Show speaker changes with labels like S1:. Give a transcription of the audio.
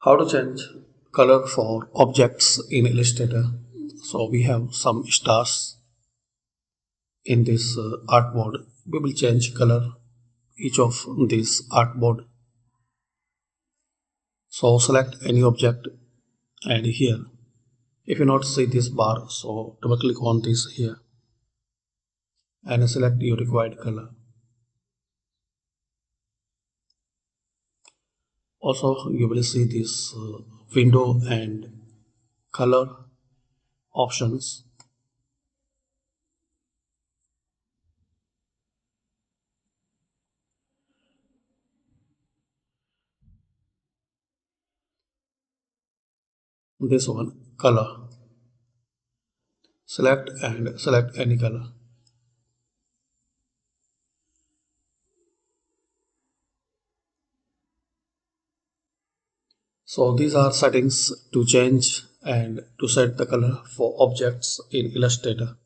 S1: How to change color for objects in Illustrator. So we have some stars in this artboard. We will change color each of this artboard. So select any object and here if you not see this bar, so double click on this here and select your required color. Also you will see this window and color options. This one color, select and select any color. So these are settings to change and to set the color for objects in Illustrator.